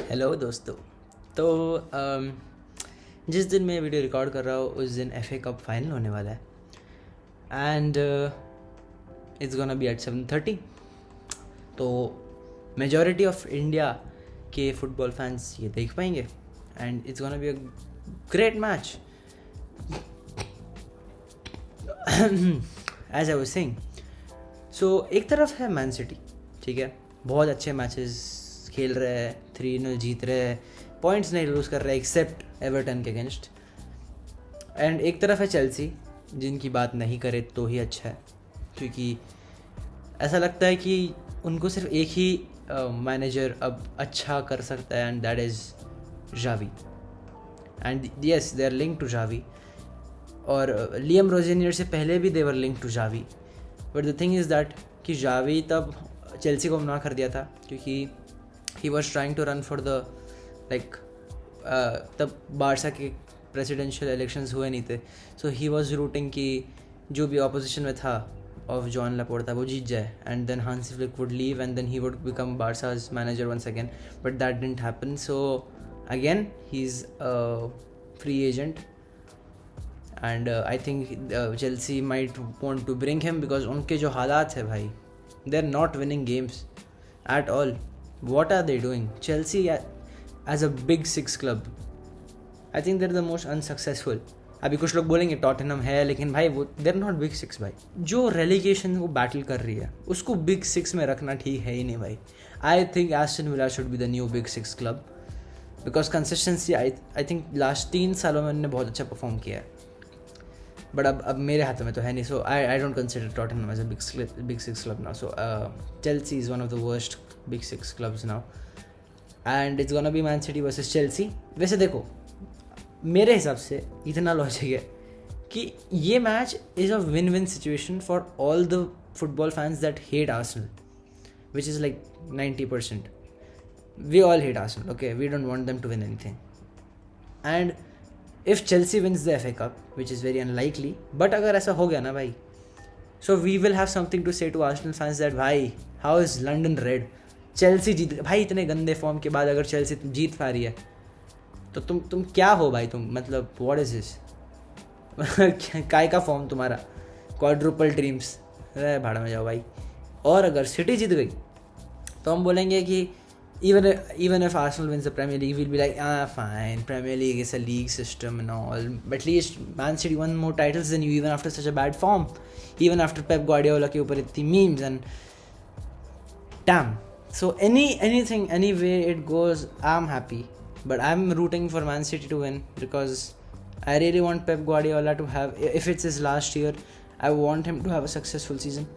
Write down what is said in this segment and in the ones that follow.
Hello दोस्तों। तो जिस दिन मैं वीडियो रिकॉर्ड कर रहा हूँ उस दिन FA कप फाइनल होने वाला है and it's gonna be at 7:30। तो मेजॉरिटी ऑफ इंडिया के फुटबॉल फैंस ये देख पाएंगे and it's gonna be a great match as I was saying. So एक तरफ है मैन सिटी, ठीक है, बहुत अच्छे मैचेस खेल रहे हैं, 3-0 जीत रहे हैं, पॉइंट्स नहीं लूज़ कर रहे हैं एक्सेप्ट एवर्टन के अगेंस्ट। एंड एक तरफ है चेल्सी, जिनकी बात नहीं करे तो ही अच्छा है, क्योंकि ऐसा लगता है कि उनको सिर्फ एक ही मैनेजर अब अच्छा कर सकता है and that is Xavi. And yes, they are link to Xavi, और लियम रोजेनियर से पहले भी they were link to Xavi. But the thing is that कि जावी तब चेल्सी को मना कर दिया था क्योंकि he was trying to run for the तब बारसा के प्रेसिडेंशियल इलेक्शंस हुए नहीं थे, सो ही वॉज रूटिंग कि जो भी ऑपोजिशन में था ऑफ जॉन लपोर्टा वो जीत जाए and then Hansi Flick would leave and then he would become Barca's manager once again, but that didn't happen. So again he is free agent and I think Chelsea might want to bring him because उनके जो हालात है भाई, they are not winning games at all. What are they doing? Chelsea as a big six club, I think they're the most unsuccessful. अभी कुछ लोग बोलेंगे Tottenham है, लेकिन भाई वो they're not big six भाई. जो रेलीगेशन वो बैटल कर रही है उसको बिग सिक्स में रखना ठीक है ही नहीं भाई. I think Aston villa should be the new big six club because consistency I think last 3 सालों में उन्होंने बहुत अच्छा परफॉर्म किया है, बट अब मेरे हाथों में तो है नहीं. So I don't consider Tottenham as a big six club now. So Chelsea is one of the worst big six clubs now and it's gonna be Man City versus Chelsea. वैसे देखो, मेरे हिसाब से इतना लॉजिक है कि ये match is a win win situation for all the football fans that hate Arsenal, which is like 90%. We all hate Arsenal, okay, we don't want them to win anything. And if Chelsea wins the FA Cup, which is very unlikely, but अगर ऐसा हो गया ना भाई, so we will have something to say to Arsenal fans that भाई how is London red? Chelsea जीत भाई, इतने गंदे फॉर्म के बाद अगर Chelsea जीत पा रही है तो तुम क्या हो भाई, तुम मतलब what is this? काय का फॉर्म तुम्हारा, क्वाड्रुपल ड्रीम्स, भाड़ में जाओ भाई. और अगर सिटी जीत गई तो हम बोलेंगे कि even if Arsenal wins the Premier League, we'll be like, fine, Premier League is a league system and all, but at least Man City won more titles than you even after such a bad form, even after Pep Guardiola के ऊपर इतनी memes and damn. So anything, any way it goes, I'm happy, but I'm rooting for Man City to win because I really want Pep Guardiola to have, if it's his last year, I want him to have a successful season.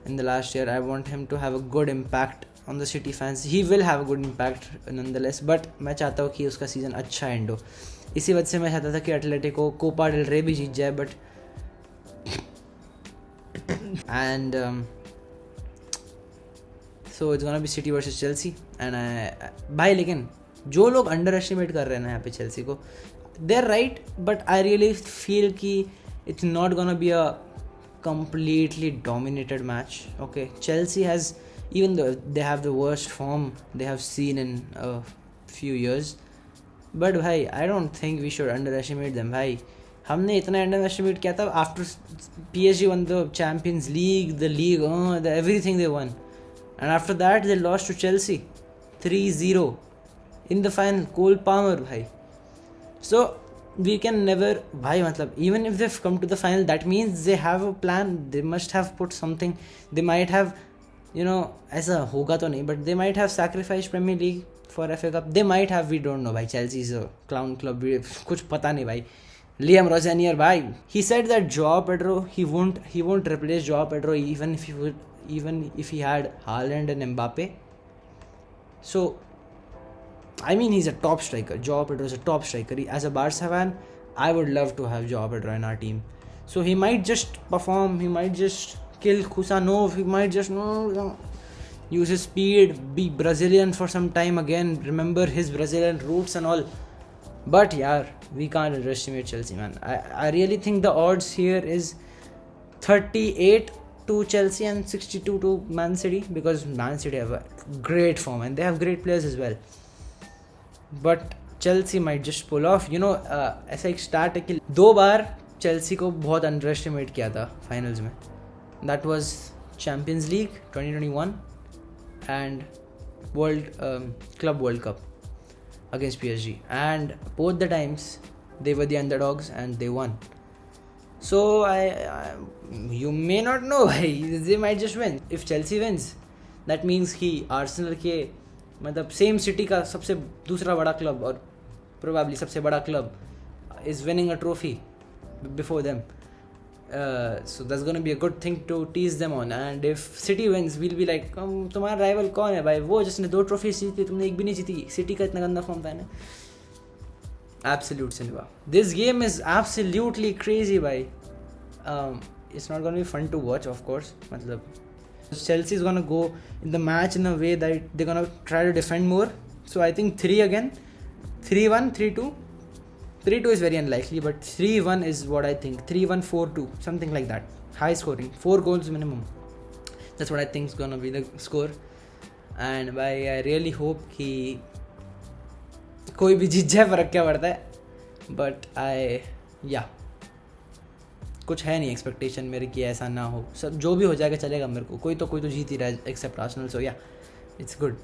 In the last year I want him to have a good impact on the City fans. He will have a good impact nonetheless, but मैं चाहता हूँ कि उसका season अच्छा and हो. इसी वजह से मैं चाहता था कि एटलेटिको कोपा डेल रे भी जीत जाए, but and so it's gonna B city versus Chelsea. And भाई, लेकिन जो लोग अंडर एस्टिमेट कर रहे हैं ना यहाँ पे चेल्सी को, they are right, but I really feel कि it's not gonna be a completely dominated match. Okay, Chelsea has, even though they have the worst form they have seen in a few years, but bhai, I don't think we should underestimate them. Bhai, हमने इतना underestimate किया था after PSG won the Champions League, the league, the everything they won, and after that they lost to Chelsea 3-0 in the final. Cole Palmer bhai. So we can never bhai, matlab even if they've come to the final, that means they have a plan, they must have put something, they might have, you know, ऐसा होगा तो नहीं, but they might have sacrificed Premier League for FA Cup, they might have, we don't know भाई. Chelsea is a clown club, कुछ पता नहीं भाई. Liam Rosenior भाई, he said that Joao Pedro, he won't replace Joao Pedro even if he had Haaland and Mbappe. So I mean, he's a top striker. Joao Pedro is a top striker. As a Barca fan, I would love to have Joao Pedro in our team. So he might just perform, he might just kill Kusanov, he might just use his speed, be Brazilian for some time again, remember his Brazilian roots and all. But yeah, we can't underestimate Chelsea, man. I really think the odds here is 38 to Chelsea and 62 to Man City, because Man City have a great form and they have great players as well. But Chelsea might just pull off, you know. ऐसा एक start है कि 2 बार Chelsea को बहुत under estimate किया था finals में. That was champions league 2021 and Club World Cup against PSG, and both the times they were the underdogs and they won. So you may not know why they might just win. If Chelsea wins, that means कि Arsenal के मतलब same city का सबसे दूसरा बड़ा club और probably सबसे बड़ा club is winning a trophy before them. So that's going to be a good thing to tease them on. And if City wins, we'll be like, तुम्हारा राइवल कौन है भाई, वो जिसने 2 ट्रॉफी जीती, तुमने एक भी नहीं जीती. सिटी का इतना गंदा फॉर्म था ना. Absolute cinema. This game is absolutely crazy भाई. It's not going to be fun to watch, of course. मतलब Chelsea is going to go in the match in a way that they're going to try to defend more. So I think 3 again, 3-1, 3-2. 3-2 is very unlikely, but 3-1 is what I think. 3-1, 4-2, something like that. High scoring, 4 goals minimum. That's what I think is gonna be the score. And I really hope कि कोई भी जीत जाए, फर्क क्या पड़ता है. But कुछ है नहीं एक्सपेक्टेशन मेरे कि ऐसा ना हो. सब जो भी हो जाएगा चलेगा मेरे को. कोई तो जीत ही रहा है except Arsenal. So yeah, it's good.